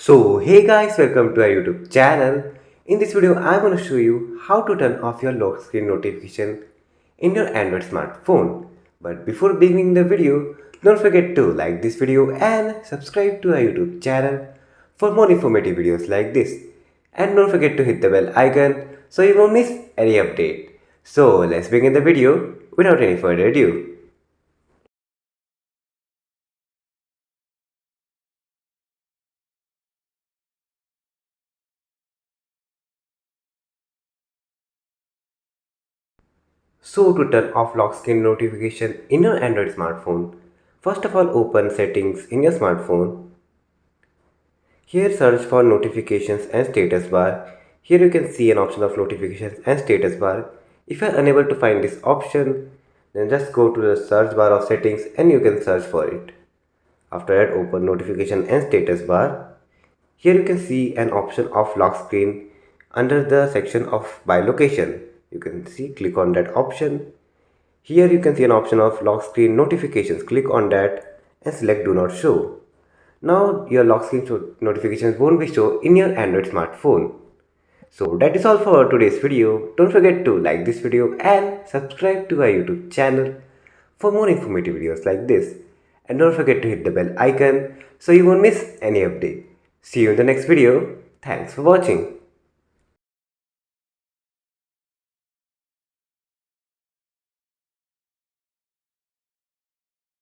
So hey guys, welcome to our YouTube channel. In this video, I'm going to show you how to turn off your lock screen notification in your Android smartphone. But before beginning the video, don't forget to like this video and subscribe to our YouTube channel for more informative videos like this. And don't forget to hit the bell icon so you won't miss any update. So let's begin the video without any further ado. So to turn off lock screen notification in your Android smartphone, first of all open settings in your smartphone. Here search for notifications and status bar. Here you can see an option of notifications and status bar. If you are unable to find this option, then just go to the search bar of settings and you can search for it. After that open notification and status bar. Here you can see an option of lock screen under the section of by location. You can see click on that option. Here you can see an option of lock screen notifications. Click on that and select do not show. Now your lock screen notifications won't be shown in your Android smartphone. So that is all for today's video. Don't forget to like this video and subscribe to our YouTube channel for more informative videos like this. And don't forget to hit the bell icon so you won't miss any update. See you in the next video. Thanks for watching.